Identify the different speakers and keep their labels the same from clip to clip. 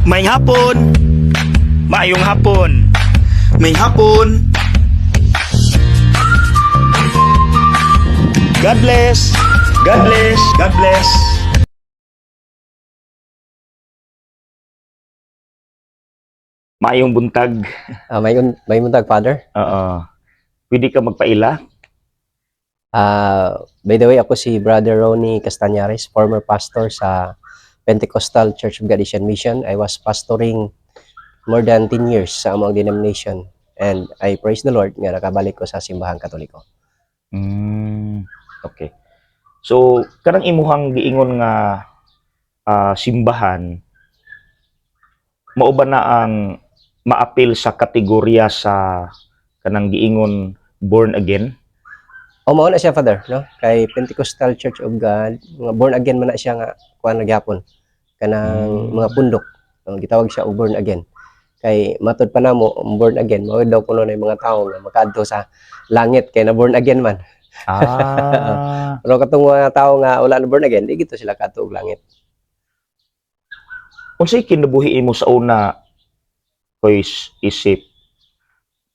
Speaker 1: May hapon.
Speaker 2: Maayong hapon.
Speaker 1: May hapon.
Speaker 2: God bless. God bless. God bless. Maayong buntag.
Speaker 3: May muntag, Father.
Speaker 2: Oo. Pwede ka magpaila?
Speaker 3: By the way, ako si Brother Ronnie Castañares, former pastor sa Pentecostal Church of God Asian Mission. I was pastoring more than 10 years sa among denomination. And I praise the Lord nga nakabalik ko sa simbahang Katoliko.
Speaker 2: Okay. So, kanang imuhang giingon nga simbahan, mao ba na ang maapil sa kategorya sa kanang giingon born again?
Speaker 3: O mao na siya, Father, no? Kay Pentecostal Church of God, mga born again man na siya nga kuan na gyapon. Kanang mga pundok, gitawag siya og born again. Kay matud pa namo born again, mao daw kuno na mga tawo nga makaadto sa langit kay na born again man. Pero katong mga tawo nga wala na born again, di gito sila kadto og langit.
Speaker 2: Unsay kinabuhi mo sa una koy isip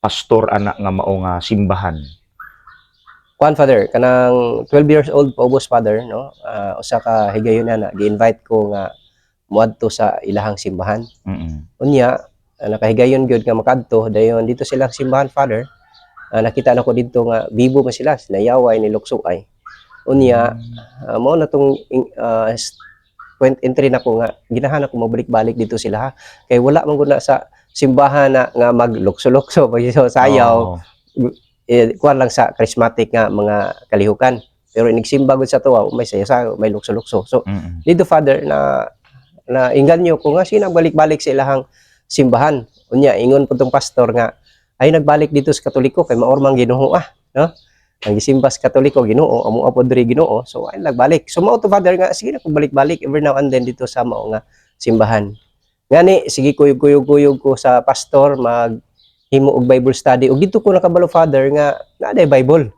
Speaker 2: pastor anak nga mao nga simbahan?
Speaker 3: Kuan, Father, kanang 12 years old paubos, Father, no? Usa ka higayon na gi-invite ko nga moadto sa ilahang simbahan. Unya, nakahigayon gyud nga makadto dayon dito silang simbahan, Father. Nakita na ko dito nga bibo man sila, sinayaway ni luksuay. Unya, mao na tong point entry na ko nga ginahanap ko mabalik-balik dito sila, ha? Kay wala man gud na sa simbahan na nga maglukso-lukso sayaw. Kuan lang sa charismatic nga mga kalihukan. Pero inigsimba gud sa tuwa, may sayaw, may lukso-lukso. So, dito, Father, na inganyo ko nga sino balik-balik sa ilahang simbahan. Unya, ingon po tong pastor nga ay nagbalik dito sa Katoliko kay maormang Ginoo, no? Ang gisimba sa Katoliko Ginoo, amo apod diri Ginoo. So ay nagbalik. So mao to, Father, nga sige na ko balik-balik every now and then dito sa mao nga simbahan. Ngani sige kuyog-kuyog ko sa pastor maghimo og Bible study. Ug dito ko nakabalo, Father, nga naday Bible.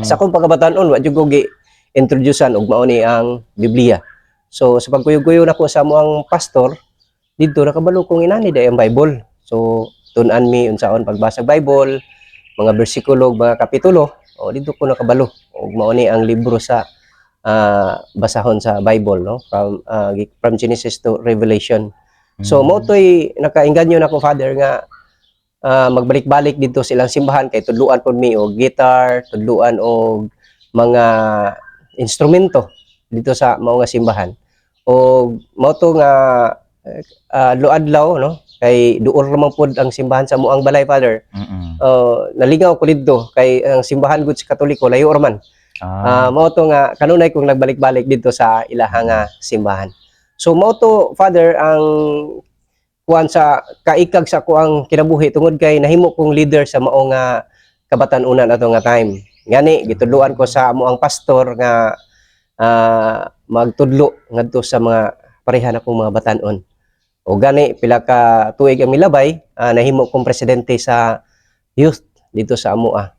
Speaker 3: Sa akong pagkabataon wa jud ko gi-introducean og mao ni ang Biblia. So sa pagkuyog-kuyog nako sa moang pastor, dito nakabalo kong inani day ang Bible. So tun-an mi unsaon pagbasa Bible, mga bersikulo, mga kapitulo. O dito ko nakabalo og mao ni ang libro sa basahon sa Bible, no? From Genesis to Revelation. So mo toy nakainganyo nako, Father, nga magbalik-balik dito silang simbahan kay tudluan pod mi og guitar, tudluan og mga instrumento dito sa mao nga simbahan. O mao to nga adlaw, no? Kay duol ramang pod ang simbahan sa moang balay, Father. Nalingaw ko dito kay ang simbahan gud sa Katoliko layo raman. Mao to nga kanunay kong nagbalik-balik dito sa ilahang simbahan. So mao to, Father, ang kuan sa kaikag sa kuang kinabuhi tungod kay nahimo kong leader sa mao nga kabatan-unan ato nga time. Ngani gitudloan ko sa moang pastor nga magtudlo ngadto sa mga pareha na kong mga batan-on. O gani pila ka tuig ang milabay, nahimo kong presidente sa youth dito sa amoa.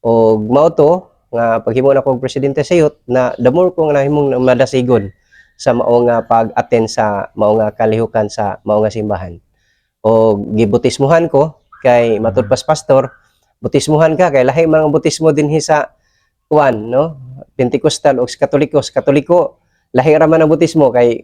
Speaker 3: O mao to nga paghimo na kong presidente sa youth, na the more ko nga nahimong madasigon sa mao nga pag-attend sa mao nga kalihukan sa mao nga simbahan. O gibutismuhan ko kay matud pas pastor, butismuhan ka kay lahi man ang butismo dinhi sa kuan, no? Pentecostal o Katoliko. Sa Katoliko lahi ra man ang butismo kay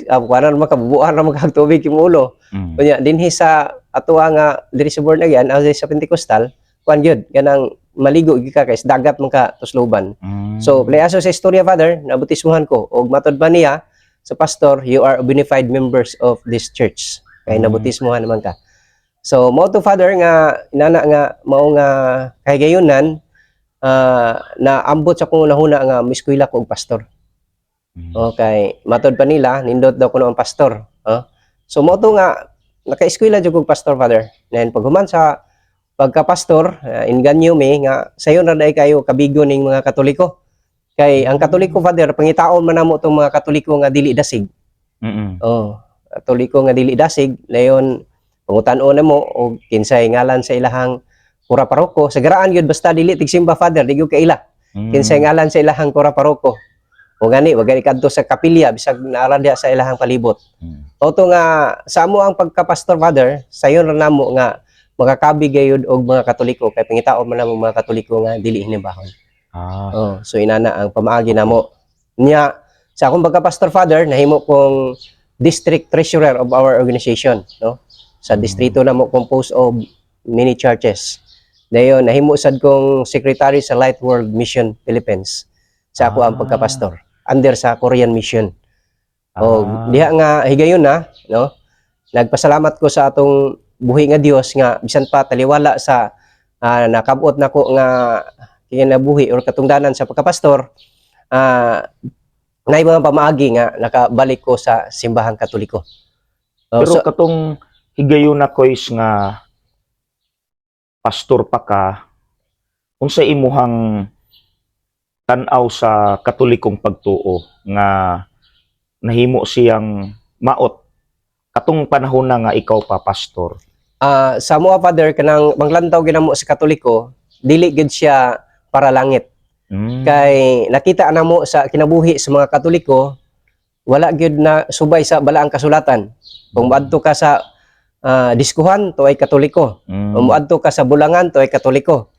Speaker 3: kuanan makabubuan ra magkagtubig yung ulo. Kunya dinhi sa atoa nga diri sa born again, sa Pentecostal, kuan gyud ganang maligo gyud ka kay dagat man ka tusloban. So playaso sa istorya, Father, nabutismuhan ko og matud ba niya sa pastor, you are bonafide members of this church. Kay nabutismuhan naman ka. So mao to, Father, nga inana nga mao nga kahigayonan na ambot sa kong nahuna nga miskwela ko og pastor. Okay, matod pa nila nindot daw kuno ang pastor. So mo to nga naka-eskwela jud kog pastor, Father. Then paghuman sa pagka-pastor, inganyo mi nga sayo na day kayo kabigo ning mga Katoliko. Kay ang Katoliko, Father, pangitaon man namo tong mga Katoliko nga dili dasig. Katoliko nga dili dasig, dayon pangutan-on na mo og kinsay ngalan sa ilahang kura paroko. Sagaraan gyud basta dili tigsimba, Father, di gyud kaila. Kinsay ngalan sa ilahang kura paroko. O gani, wag gani kadto sa kapilya bisag naara diha sa ilahang palibot. O to nga sa amo ang pagka-pastor father, sayon ra namo nga makakabi gayud og mga Katoliko kay pangitaon man namo mga Katoliko nga dili hinibahon. Oh, so inana ang pamaagi namo. Nya sa akong pagka-pastor father, nahimo kong district treasurer of our organization, no? Sa distrito namo composed of many churches. Dayon nahimo sad kong secretary sa Light World Mission Philippines sa ako ang pagka-pastor under sa Korean Mission. O diha nga higayon na, no? Nagpasalamat ko sa atong buhi nga Dios nga bisan pa taliwala sa nakabot nako nga kinabuhi or katungdanan sa pagka-pastor, nay mga pamaagi nga nakabalik ko sa simbahang Katoliko.
Speaker 2: Pero katong higayon na kois nga pastor pa ka, unsa imuhang tan-aw sa Katolikong pagtuo nga nahimo siyang maot katong panahon na nga ikaw pa pastor?
Speaker 3: Sa mga father kanang manglantaw ginamo sa Katoliko, dili gid siya para langit. Kay nakita namo sa kinabuhi sa mga Katoliko, wala gyud na subay sa balaang kasulatan. Kung moadto ka sa diskuhan, to ay Katoliko. Kung moadto ka sa bulangan, to ay Katoliko.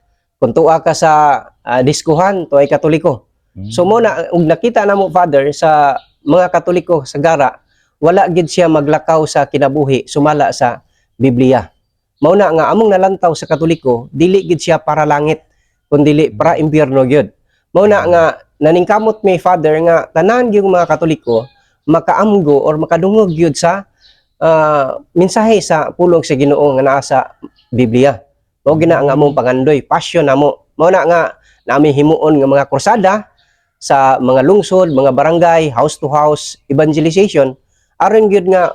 Speaker 3: Kung tuwa ka sa diskuhan, to ay Katoliko. So mo na ug nakita namo father sa mga Katoliko sa gara, wala gid siya maglakaw sa kinabuhi sumala sa Biblia. Mao na nga among nalantaw sa Katoliko, dili gid siya para langit, kundi para impyerno gyud. Mao na nga naningkamot mi father nga tanan gyud mga Katoliko makaamgo or makadungog gyud sa mensahe sa pulong sa Ginoo nga naa sa Biblia. Mao gina nga among pangandoy, passion namo. Mao na nga nami himuon nga mga krusada sa mga lungsod, mga barangay, house to house evangelization aron gyud nga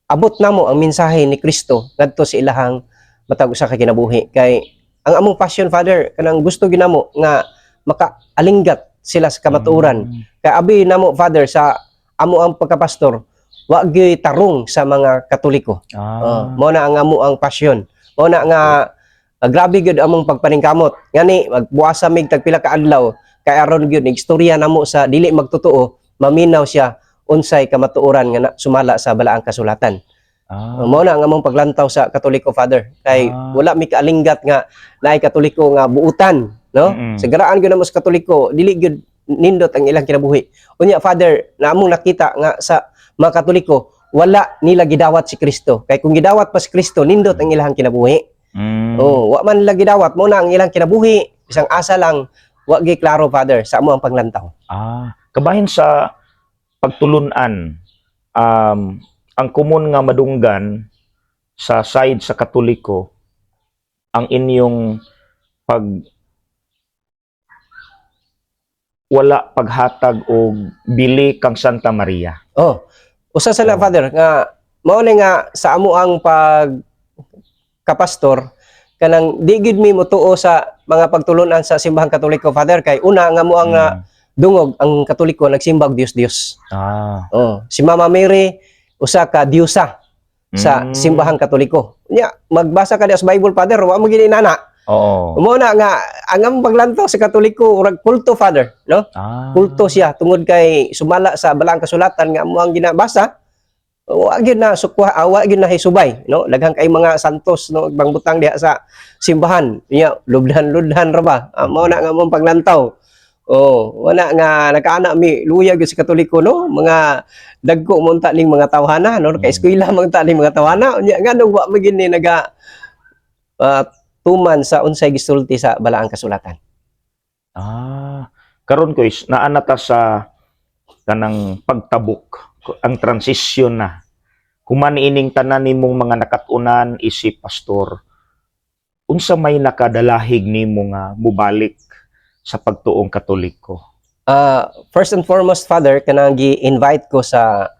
Speaker 3: abot namo ang mensahe ni Kristo ngadto sa ilahang matag usa ka kinabuhi. Kay ang among passion father kanang gusto ginamo nga makaalinggat sila sa kamatuoran. Kay abi namo father sa amo ang pagkapastor wa gyud tarong sa mga Katoliko. Mao na ang amo ang passion. Mao na nga grabe gyud among pagpaningkamot. Ngani magbuasa mig tagpila ka adlaw kay aron gyud istorya namo sa dili magtotoo, maminaw siya unsay kamatuoran nga sumala sa balaang kasulatan. Mao na ang among paglantaw sa Katoliko father. Kay wala mi kaalinggat nga naay Katoliko nga buutan, no? Sagaraan gyud namo sa Katoliko, dili gyud nindot ang ilang kinabuhi. Unya father, na among nakita nga sa mga Katoliko, wala nila gidawat si Kristo. Kay kung gidawat pa si Kristo, nindot ang ilang kinabuhi. Wa man nila gidawat, mo na ang ilang kinabuhi. Isang asa lang, wa gi klaro father sa amo ang paglantaw.
Speaker 2: Kabahin sa pagtulunan, ang kumun nga madunggan sa side sa Katoliko, ang inyong wala paghatag og bili kang Santa Maria.
Speaker 3: Usa sa father nga mao ni nga sa amo ang pagkapastor kanang di gid mi motuo sa mga pagtulunan sa simbahang Katoliko father kay una nga mo ang dungog ang Katoliko nagsimba og Dios. Si Mama Mary usa ka diyosa sa simbahang Katoliko. Nya magbasa ka diha sa Bible father, wa mo gid inana. Mo na nga ang paglantaw sa Katoliko urag kulto father, no? Kulto siya tungod kay sumala sa balaang kasulatan nga amo ang ginabasa. Wa gyud na sukwa, wa gyud na hisubay, no? Daghang kay mga santos no bangbutang diha sa simbahan. Nya lubdan-lubdan ra ba? Mao na nga among paglantaw. Wala nga nakaana mi luya gyud sa Katoliko no, mga dagko mo unta ning mga tawhana no, kay eskwela man unta ning mga tawhana. Nya nganong wa magini naga tuman sa unsay gisulti sa balaang kasulatan.
Speaker 2: Karon ko is naanata sa kanang pagtabok, ang transisyon na. Human ining tanan nimong mga nakatunan isip pastor. Unsa may nakadalahig nimo nga mubalik sa pagtuong Katoliko?
Speaker 3: First and foremost father kanang gi-invite ko sa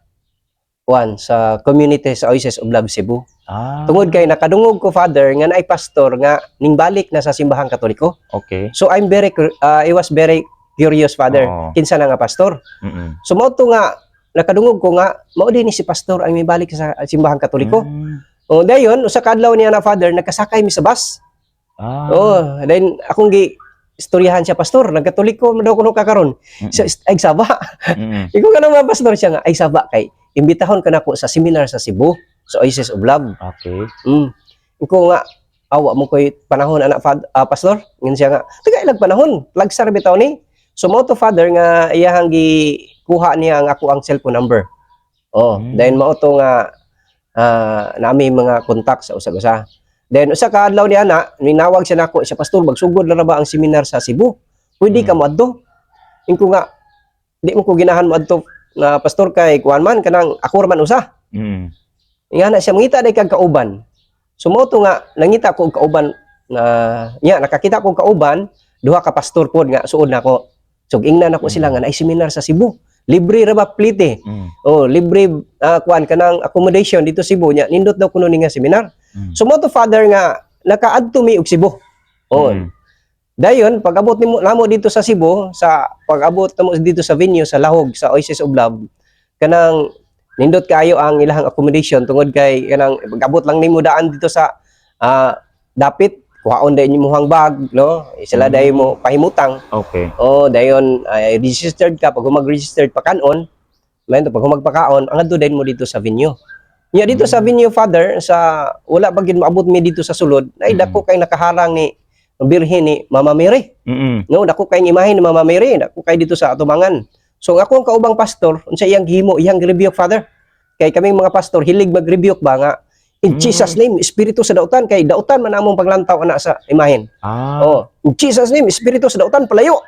Speaker 3: sa community sa Oasis of Love Cebu. Tungod kay nakadungog ko father nga naay pastor nga ningbalik na sa simbahang Katoliko.
Speaker 2: Okay.
Speaker 3: So I was very curious father. Kinsa na nga pastor? So mao to nga nakadungog ko nga mao din ni si pastor ang mibalik sa simbahang Katoliko. Dayon usa ka adlaw niya na father nagkasakay mi sa bus. Then akong istoryahan siya, pastor, nagkatoliko man daw kuno kakaron. Siya, ay saba. Ikaw ka naman, pastor, siya nga, ay saba kay imbitahon ka nako sa seminar sa Cebu, sa Oasis of Love.
Speaker 2: Okay.
Speaker 3: Ikaw nga, awa mo ko'y panahon, anak, pastor. Ngayon siya nga, taga ilang panahon, lagsar bitaw ni. So, mo to, father, nga iyahang kuha niya ang ako ang cellphone number. Dahil mo to nga, nami mga kontak sa usa-usa. Then, usa ka adlaw ni ana, ninawag siya nako, siya, pastor, magsugod na ba ang seminar sa Cebu? Pwede ka mo adto? Ingko nga, di mo ko ginahan mo adto na pastor kay kuan man kanang ako man usa. Nga na siya mangita day kag kauban. So mo to nga nangita ko og kauban na nakakita ko og kauban duha ka pastor pod nga suod nako. So ingnan nako sila nga naay seminar sa Cebu. Libre ra ba plite? Libre kuan kanang accommodation dito Cebu nya. Nindot daw kuno ni nga seminar. So mo to, father, nga nakaadto mi og Cebu. Dayon pag-abot namo dito sa Cebu, sa pag-abot namo dito sa venue sa Lahog sa Oasis of Love, kanang nindot kayo ang ilahang accommodation tungod kay kanang pag-abot lang nimo daan dito sa dapit kuhaon day imong bag, no? Sila day mo pahimutang.
Speaker 2: Okay.
Speaker 3: Dayon registered ka, pag mag-registered pa kanon, man pag magpakaon, ang adto din mo dito sa venue. Nya dito sa venue, father, sa wala pa gid maabot mi dito sa sulod, ay dako kay nakaharang ni birhen ni Mama Mary. No, dako kay imahe ni Mama Mary, dako kay dito sa atubangan. So ako ang kaubang pastor, unsa iyang gihimo, iyang rebuke, father. Kay kaming mga pastor hilig mag-rebuke ba nga in Jesus name, espiritu sa dautan, kay dautan man among paglantaw ana sa imahen. In Jesus name, espiritu sa dautan palayo.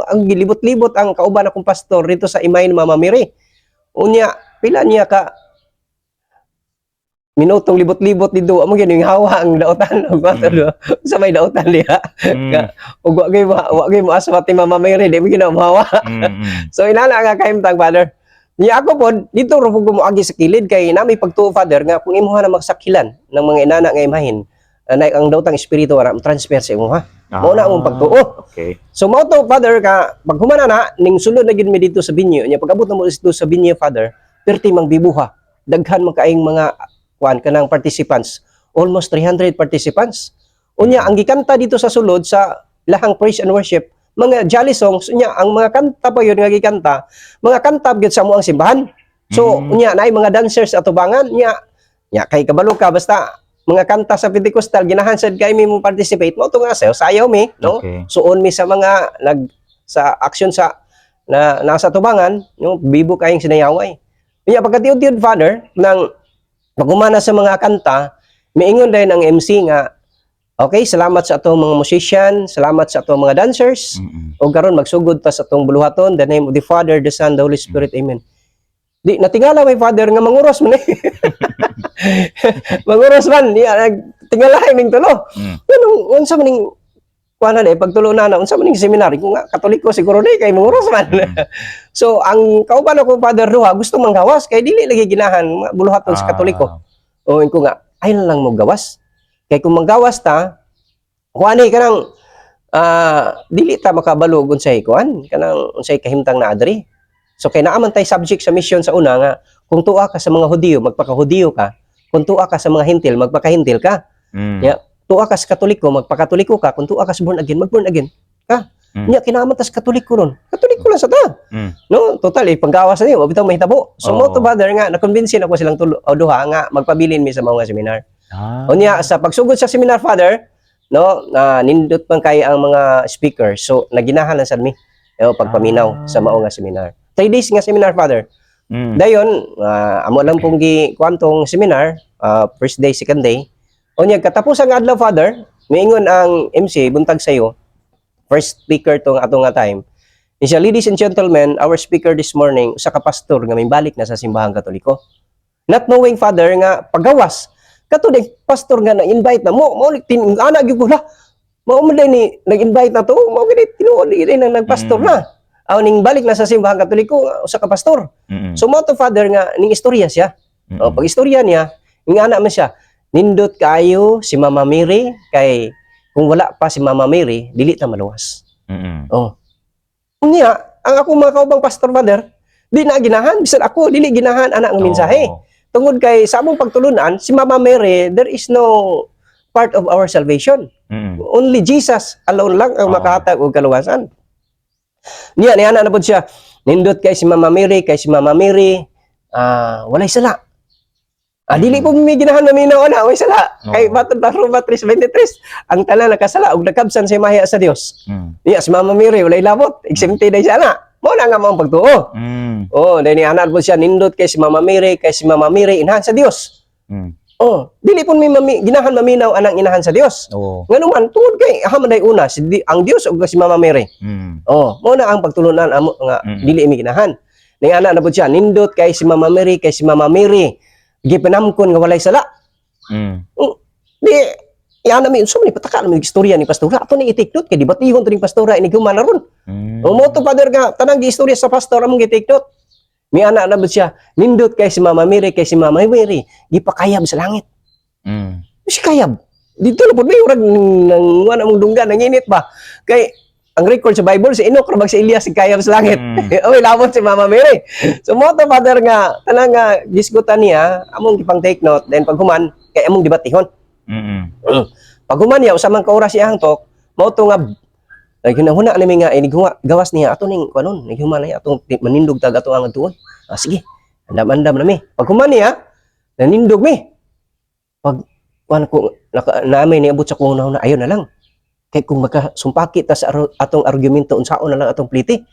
Speaker 3: Ang gilibot-libot ang kauban akong pastor dito sa imahen ni Mama Mary. Unya pila niya ka minutong libot-libot dito amo gyud yung hawa ang dautan sa may dautan liha. Ug wa gay mo aswat ni Mama Mary di mo ginahawa. So inana nga kahimtang, father. Niya ako po dito ro pug mo agi sa kilid kay nami pagtuo, father, nga kung imuha na magsakilan ng mga inana nga imahin ang dautang espiritu ara transfer sa imuha. Mao na among pagtuo.
Speaker 2: Okay.
Speaker 3: So mao to, father, ka pag humana na ning sulod na gid mi dito sa binyo nya pag-abot na mo dito sa binyo, father, perti mang bibuha. Daghan man kaayong mga kanang participants, almost 300 participants. Unya ang gikanta dito sa sulod sa lahang praise and worship, mga jolly songs, unya ang mga kanta pa yun nga gikanta, mga kanta gyud sa moang simbahan. So unya naay mga dancers atubangan nya kay kabalo ka basta mga kanta sa Pentecostal ginahan sad kay mi mo participate mo to nga sayaw mi, no? Okay. Suon mi sa mga sa action sa nasa tubangan, no, bibo kayong sinayaway. Unya pagkatiud-tiud, father, nang pagumana sa mga kanta, miingon din ang MC nga, okay, salamat sa atong mga musician, salamat sa atong mga dancers, o karon magsugod ta sa atong buluhaton, the name of the Father, the Son, the Holy Spirit, Amen. Di, natingala may father nga manguros man eh. Manguros man, tingala ning tulo. Unsa man ning kuanan pagtulo na unsa man ning seminary, kung nga Katoliko siguro di kay manguros man. So ang kauban ako, father, duha gusto manggawas kay dili lagi ginahan buluhaton sa Katoliko. O ko nga ay lang mo gawas. Kay kung manggawas ta, kuani kanang dili ta makabalog unsay kuan, kanang unsay kahimtang na adri. So kay naaman tay subject sa mission sa una nga kung tuwa ka sa mga Hudiyo, magpaka-Hudiyo ka. Kung tuwa ka sa mga Hintil, magpaka-Hintil ka. Tuwa ka sa Katoliko, magpakatoliko ka. Kung tuwa ka sa born again, mag-born again ka. Kinaaman ta sa Katoliko ron. Katoliko lang sa ta. No, total panggawas na niyo, mabitaw mahitabo. So mo to, father, nga na-convince ako silang duha nga magpabilin mi sa mga seminar. Unya sa pagsugod sa seminar, father, no, nindot man kay ang mga speaker. So naginahan lang sad mi pagpaminaw sa mao nga seminar. 3 days nga seminar, father. Dayon, amo lang pong kwantong seminar, first day, second day. Unya katapos ang adlaw, father, miingon ang MC buntag sayo, first speaker tong atong nga time. Siya, ladies and gentlemen, our speaker this morning, usa ka pastor nga may balik na sa simbahang Katoliko. Not knowing, father, nga pagawas kato de pastor nga na-invite na mo ana gyud ko la. Mao man ni nag-invite na to, mao gid tinuod rin ang nagpastor na. Aw ning balik na sa simbahang Katoliko usa ka pastor. So mo to, father, nga ning istorya siya. Pag istorya niya, ning ana man siya, nindot kayo si Mama Mary kay kung wala pa si Mama Mary, dili ta maluwas. Unya, ang ako mga kaubang pastor, father, di na ginahan, bisan ako dili ginahan ana ang mensahe. Tungod kay sa among pagtulunan, si Mama Mary, there is no part of our salvation. Only Jesus alone lang ang
Speaker 2: Oo.
Speaker 3: makahatag og kaluwasan. Niya ni ana na pud siya nindot kay si Mama Mary, walay sala. Dili po may ginahan na minaw na, walay sala.
Speaker 2: Oo.
Speaker 3: Kay batod Roma 3:23, ang tanan nakasala ug nakabsan sa imahe sa Dios. Niya si Mama Mary walay labot, exempted day siya na. Mo na nga mao pagtuo. Oh, dahil ni ana po siya nindot kay si Mama Mary, inahan sa Dios. Oh, dili pun may ginahan maminaw anang inahan sa Dios.
Speaker 2: Oo.
Speaker 3: Nganuman tungod kay hamanday una ang Dios ug si Mama Mary. Oh, mo na ang pagtulunan amo nga dili mi ginahan. Ning ana na pud siya nindot kay si Mama Mary, gipanamkon nga walay sala. Di yan mi unsa man pataka mi istorya ni pastora ato ni itikdot kay debatihon to ning pastora ini humana ron. Mo to father nga tanang giistorya sa pastor among gitikdot. Mi ana na pud siya nindot kay si Mama Mary, gipakayab sa langit. Si kayab. Dito na po may urag ng wala mong dunggan, nanginit ba? Kay, ang record sa Bible, si Enoch, rabag si Elias, si kayab sa langit. Oy, labot si Mama Mary. So, mo to father nga, tanang nga, gisgutan niya, among gipang take note, then pag human, kay among debatihon. Pag human niya, usamang kauras siya hangtok, mo to nga, ginahuna namin nga, gawas niya, ato ning, kanon, naghuman na niya, atong manindog tag ato ang tuon. Sige, andam-andam na mi. Pag human niya, nanindog mi. Pag ko naamay niabot sa kuno na ayon na lang kay kung magkasumpaki ta sa atong argumento unsaon na lang atong pliti.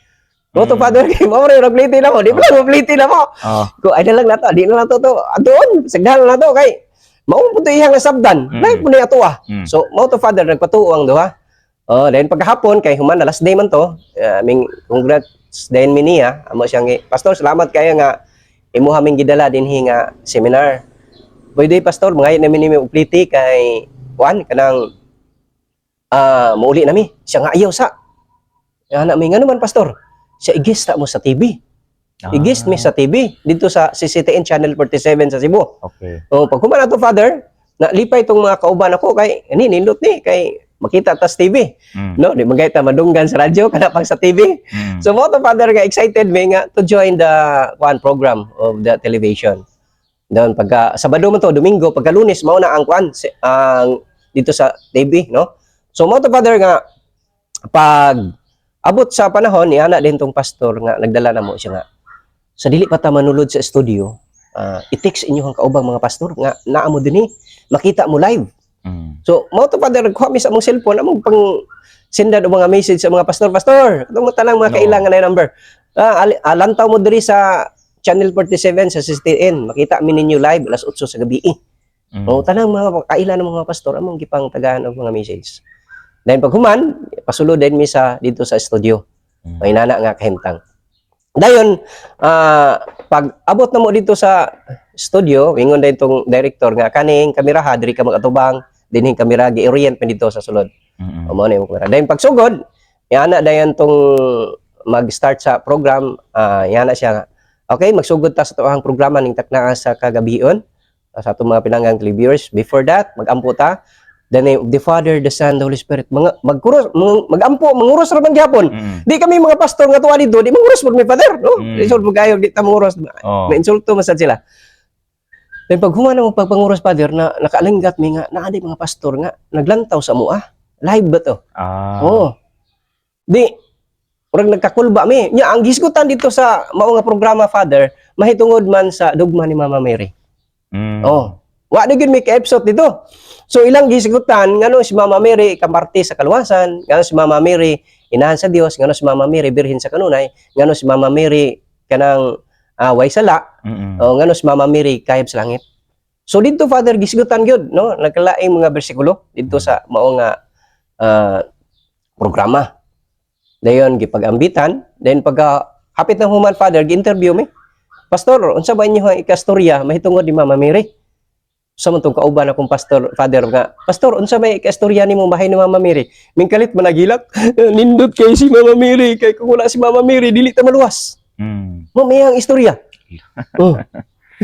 Speaker 3: No to father kay mo ra pliti na mo, di ba mo pliti na mo. Ko ay na lang nato, di na lang to adon sagdan na to kay mao pud iyang nasabdan. Like mo ni ato So mo to father nagpatuo ang duha. Then pagkahapon kay human na last day man to, ming congrats din mi niya, amo siyang pastor salamat kayo nga imo haming gidala dinhi nga seminar. Pwede pastor, mga namin ni upliti kay Juan, kanang mauli nami. Siya nga ayaw sa. Yan namin, nga naman pastor, siya igis ta mo sa TV. Igis mi sa TV, dito sa CCTN Channel 47 sa Cebu.
Speaker 2: Okay.
Speaker 3: Pag kumana to father, nalipay itong mga kauban ako kay, nindot ni, kay makita tas TV. No, di magay ta madunggan sa radyo, kana pang sa TV. So mo to father nga excited me nga to join the one program of the television. Doon pagka Sabado man to, Domingo, pagka Lunes mao na ang dito sa TV, no? So mo to father nga pag abot sa panahon ni ana din tong pastor nga nagdala na mo siya nga. Sa dili pa ta manulod sa studio, i-text inyo ang kaubang mga pastor nga naa mo dinhi, makita mo live. So mo to father kuha mi sa among cellphone among pang sendan og mga message sa mga pastor, katong tanang mga kailangan na number. Lantaw mo diri sa Channel 47 sa CCTN, makita mi ninyo live alas 8 sa gabi. Tanang mga kailan ng mga pastor among gipang tagaan og mga message. Then pag human, pasulod din mi sa dito sa studio. May nana nga kahimtang. Dayon pag abot na mo dito sa studio, ingon din tong director nga kaning kamera ha diri ka magatubang, dinhing kamera gi-orient pa dito sa sulod. Mao na yung kamera. Dayon pag sugod, yana dayon tong mag-start sa program, yana siya. Okay, magsugod ta sa tuwang programa ning taknaa sa kagabion sa atong mga pinanggang televiewers. Before that, mag-ampo ta. The name of the Father, the Son, the Holy Spirit. Mag-ampo, manguros ra man gyapon. Di kami mga pastor nga tuwa dito, di manguros mo mi Father, no? Isol po kayo, di ta manguros. May insulto masad sila. Then pag humana mo pagpanguros Father, na nakaalinggat mi nga, naadi mga pastor nga, naglantaw sa mua. Live ba to? Di, orang nagkakulba mi. Nya ang gisgutan dito sa mao nga programa Father, mahitungod man sa dugma ni Mama Mary. Wa na gyud mi ka episode dito. So ilang gisgutan ngano si Mama Mary kamarti sa kaluwasan, ngano si Mama Mary inahan sa Dios, ngano si Mama Mary birhen sa kanunay, ngano si Mama Mary kanang way sala, ngano si Mama Mary kayab sa langit. So dito Father gisgutan gyud, no? Nagkalaing mga bersikulo dito sa mao nga programa. Dayon gipag-ambitan, then pagka hapit ng human Father, gi-interview mi. Pastor, unsa ba inyo nga ikastorya mahitungod ni Mama Mary? Sa man tong kauban akong pastor Father nga, Pastor, unsa may ikastorya nimo bahay ni Mama Mary? Mingkalit managilak, nindot kay si Mama Mary, kay kung wala si Mama Mary dili ta maluwas. Mo may ang istorya.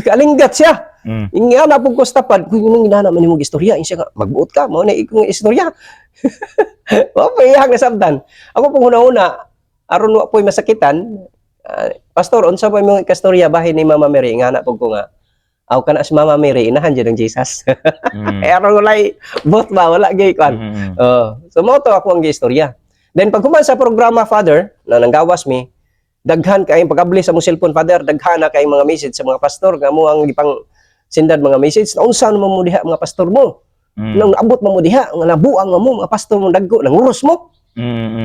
Speaker 3: Kalinggat siya. Ingya na pug kostapad, kuy nung inana man imong istorya, insya nga magbuot ka mo na ikong istorya. Okay, yang nasabdan. Ako pong una-una, aron wa po'y masakitan, Pastor, unsa pa imong ikastorya bahay ni Mama Mary? Nga na po ko nga, Aw kana si Mama Mary inahan jud ng Jesus.
Speaker 2: Mm.
Speaker 3: Pero walay both ba wala gay kwan.
Speaker 2: Mm.
Speaker 3: So mo to ako ang giistorya. Then pag human sa programa Father na nanggawas mi, daghan kay pag-abli sa mong cellphone Father, daghan na kay mga message sa mga pastor nga mo ang gipang sindad mga message na unsa naman mo diha mga pastor mo. Nang abot mo diha nga nabuang mo mga pastor mo daggo nanguros mo.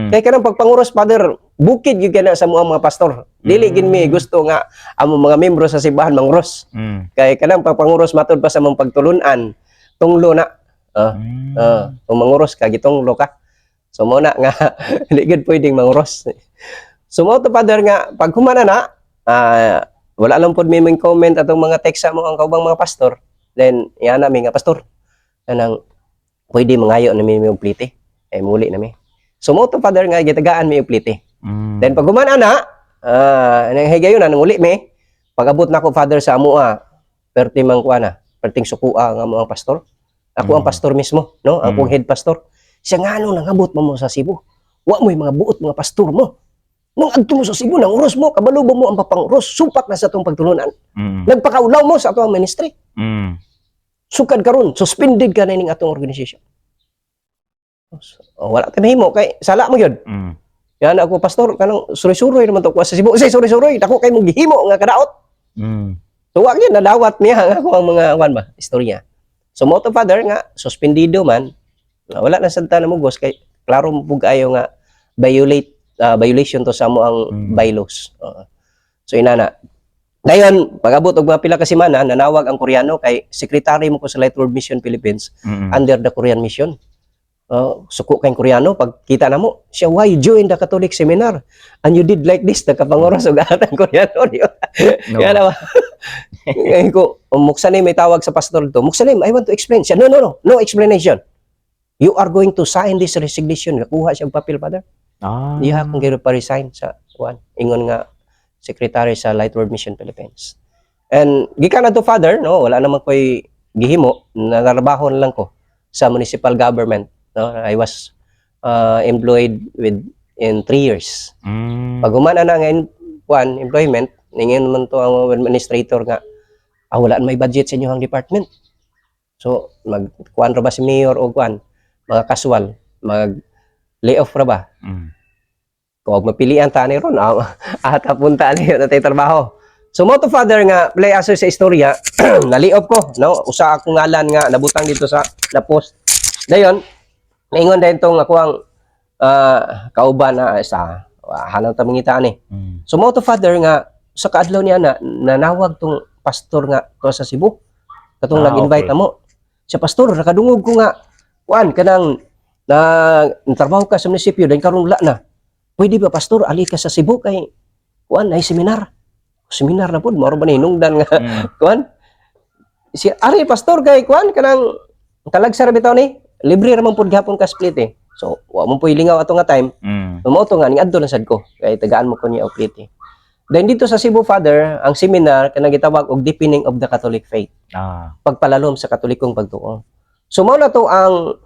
Speaker 3: Kay kanang pagpanguros Father, bukid gyud kana sa mga pastor. Dili gid mi gusto nga amo mga membro sa simbahan manguros. Kay kanang pagpanguros matud pa sa mong pagtulunan, tunglo na. Kung manguros ka gitunglo ka. So mo na nga hindi gid pwedeng manguros. So mo to Father nga pag humana na wala lang pod may comment atong mga text sa mo ang kaubang mga pastor. Then iya na mi nga pastor. Kanang pwede mangayo na mi yung plite. Ay muli na mi. So mo to Father nga gitagaan mi yung plite. Then pag humana na nang higayon na nang uli mi pag-abot na ko Father sa amoa perti man kuana perting sukua nga mga pastor. Ako ang pastor mismo, no? Ako ang head pastor. Siya nga nang abot mo sa Cebu. Wa mo yung mga buot mga pastor mo. Nung adto mo sa Cebu nang uros mo, kabalubo mo ang papanguros, supat na sa atong pagtulunan. Nagpakaulaw mo sa atong ministry. Sukad karon, suspended ka na ning atong organization. Wala tayo mahimo kay sala mo yun. Yan ako pastor kanang suroy-suroy naman to ko sa Cebu. Say suroy-suroy dako kay mong gihimo nga kadaot. So wa gyud nadawat niya ako ang mga kwan ba istorya. So mo to Father nga suspendido man wala na sad ta na mugos kay klaro mo pug ayo nga violation to sa mo ang bylaws. So inana. Dayon pag-abot og mga pila ka semana nanawag ang Koreano kay secretary mo ko sa Lightward Mission Philippines under the Korean mission. Suko kay Koreano pagkita na mo siya why you join the Catholic seminar and you did like this nakapangoros og atang Koreano niyo. Kaya na ngayon ko muksanim may tawag sa pastor to muksanim I want to explain siya no explanation you are going to sign this resignation nakuha siya og papel Father you have to pa-resign sa one ingon nga secretary sa Lightward Mission Philippines and gikan na to Father no wala naman koy gihimo nagtrabaho na lang ko sa municipal government. No, I was employed in 3 years. Pag humana na ngayon employment, ningin man to ang administrator nga wala may budget sa inyong department. So magkuan ra ba si mayor o kuan mga casual mag layoff ra ba? Kung mapilian ta ni ron ata punta ni natay trabaho. So mo to Father nga play answer sa istorya na-layoff ko no usa akong ngalan nga nabutang dito sa na post. Dayon naingon dahil itong ako ang kauban na sa hanang tamangitaan eh. So mo to Father nga sa kaadlaw niya na nanawag tong pastor nga ko sa Cebu. Katong nag-invite na mo. Siya pastor nakadungog ko nga kuan kanang trabaho ka sa munisipyo dahil karon wala na. Pwede ba pastor ali ka sa Cebu kay kuan ay seminar. Seminar na pud mao ba ni hinungdan nga kuan. Si ari pastor kay kuan kanang talagsa ra bitaw ni libre ra man pud gihapon ka split eh. So wa mo puy lingaw ato nga time. Mo to nga ning adto na sad ko kay tagaan mo ko niya og split eh. Then dito sa Cebu Father, ang seminar kanang gitawag og deepening of the Catholic faith. Pagpalalom sa Katolikong pagtuo. So mao na to ang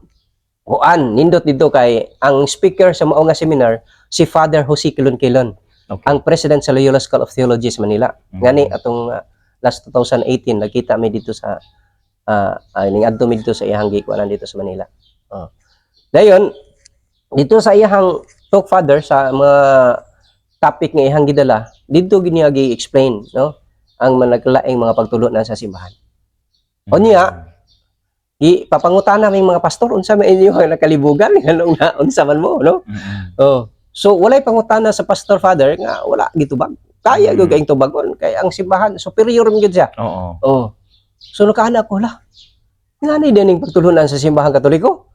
Speaker 3: nindot dito kay ang speaker sa mao nga seminar si Father Jose Quilon, ang president sa Loyola School of Theology sa Manila. Ngani atong last 2018 nakita mi dito sa ning adto dito sa iyang gikuanan dito sa Manila. Dayon dito sa iyang talk Father sa mga topic nga iyang gidala, dito giniya gi-explain no ang managlaing mga pagtulo na sa simbahan. Unya papangutana may mga pastor unsa may inyo ang nakalibugan nganong na unsa man mo no. So walay pangutana sa pastor Father nga wala gitubag. Kaya gyud kaing tubagon kay ang simbahan superior man gyud siya. So nakaana ko la. Ngani dining pagtulunan sa simbahang Katoliko?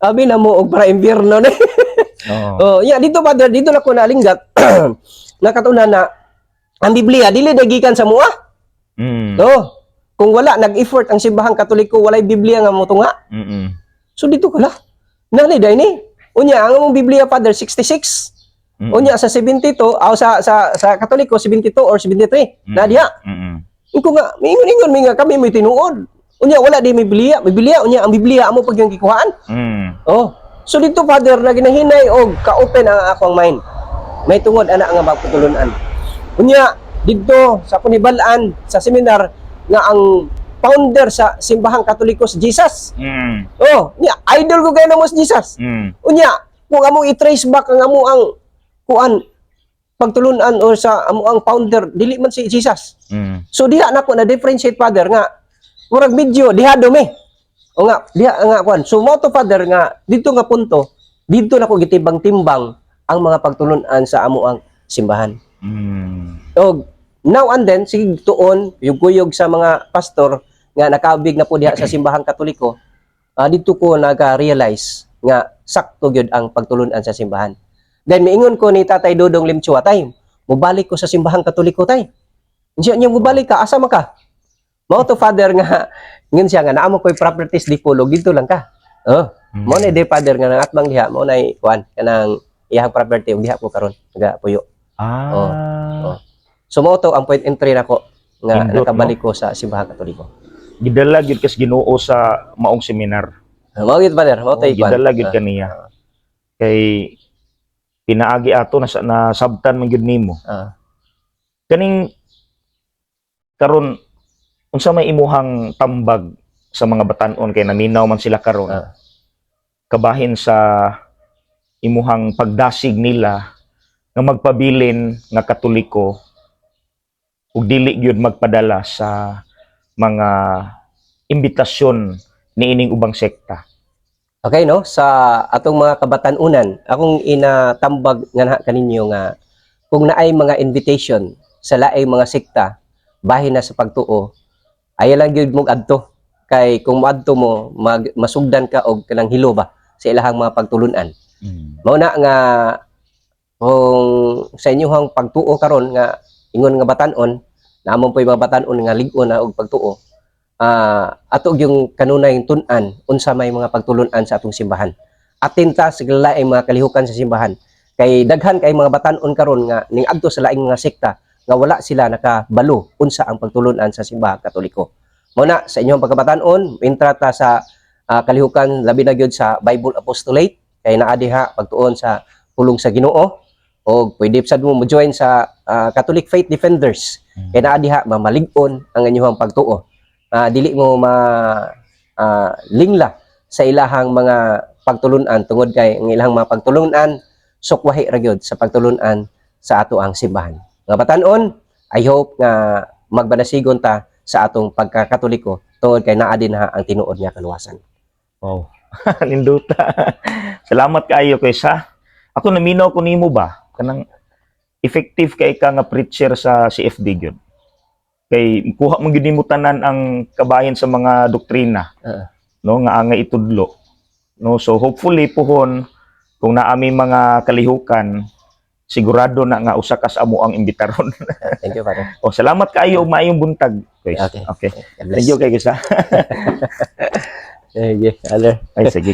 Speaker 3: Abi na mo og para impierno ni. Dito Father, dito na ko nalinggat. Nakatunan na ang Biblia dili dagikan sa mua. Kung wala nag-effort ang simbahang Katoliko, walay Biblia nga motunga. So dito ko la. Ngani day ni? Unya ang among Biblia Father 66. Unya sa 72 sa Katoliko 72 or 73. Na diha. Iko nga, mingon nga kami may tinuod. Unya wala di may Biblia unya ang Biblia amo pag yung gikuhaan. So dito Father na ginahinay og ka-open ang akong mind. May tungod ana nga magputulunan. Unya dito sa punibalaan sa seminar nga ang founder sa simbahang Katoliko si Jesus. Oh, niya idol ko kay namo si Jesus. Unya, kung amo i-trace back ang amo ang kuan pagtulunan o sa amo ang founder dili man si Jesus. So diha nako na differentiate father nga murag medyo diha dumi. O nga diha nga kuan. So mo to father nga dito nga punto, dito nako gitibang-timbang ang mga pagtulunan sa amo ang simbahan. O now and then sige tuon yung kuyog sa mga pastor nga nakaabig na po diha sa simbahang Katoliko, dito ko naga-realize nga sakto gyud ang pagtulunan sa simbahan. Then miingon ko ni Tatay Dodong Limchua, tay, mubalik ko sa simbahang Katoliko, tay. Siya niya mubalik ka, asa man ka? Mao to father nga ngon siya nga naamo koy properties di pulog dito lang ka. Mo na di father nga nangatbang diha mo nay kuan kanang iyang property ug diha ko karon naga puyo. So mao to ang point entry nako nga
Speaker 2: Indot,
Speaker 3: nakabalik ko sa simbahang Katoliko.
Speaker 2: Gidala gyud kas Ginoo sa maong seminar.
Speaker 3: Mao gid father, mao to ikuan.
Speaker 2: Gidala gyud kaniya. Kay pinaagi ato na sabtan man gyud nimo. Kaning karon unsa may imuhang tambag sa mga batan-on kay naminaw man sila karon. Kabahin sa imuhang pagdasig nila nga magpabilin nga Katoliko ug dili gyud magpadala sa mga imbitasyon niining ubang sekta.
Speaker 3: Okay, no? Sa atong mga kabatan-unan, akong inatambag nga na kaninyo nga kung naay mga invitation sa laing mga sekta bahin na sa pagtuo, ay lang gyud mong adto. Kay kung moadto mo, masugdan ka og kanang hilo ba sa ilahang mga pagtulunan. Mao na nga kung sa inyong pagtuo karon nga ingon nga batan-on, namon po mga batan-on nga lig-on na og pagtuo. Ato yung kanunay tun-an unsa may mga pagtulunan sa atong simbahan. Atinta sa laing mga kalihukan sa simbahan. Kay daghan kay mga batan-on karon nga ning adto sa laing mga sekta nga wala sila nakabalo unsa ang pagtulunan sa simbahang Katoliko. Mao na sa inyong pagkabatan-on, intrata sa kalihukan labi na gyud sa Bible Apostolate kay naa diha pagtuon sa pulong sa Ginoo o pwede sad mo mo-join sa Catholic Faith Defenders kay naa diha mamalig-on ang inyong pagtuo. Dili mo lingla sa ilahang mga pagtulunan tungod kay ang ilahang mga pagtulunan sukwahi ra gyud sa pagtulunan sa ato ang simbahan. Nga batan-on, I hope nga magbanasigon ta sa atong pagkakatoliko tungod kay naa din ha ang tinuod nga kaluwasan.
Speaker 2: Wow. Linduta. Salamat kaayo kay sa. Ako naminaw ko nimo ba kanang effective kay ka nga preacher sa CFD gyud. Kay kuha man gyud nimo tanan ang kabahin sa mga doktrina. No nga angay itudlo. No, so hopefully pohon kung naami mga kalihukan sigurado na nga usa ka sa amo ang imbitaron.
Speaker 3: Thank you, Father.
Speaker 2: Salamat kaayo maayong buntag. Okay.
Speaker 3: Okay.
Speaker 2: Thank you kay Gisa.
Speaker 3: Sige, Father.
Speaker 2: Ay sige.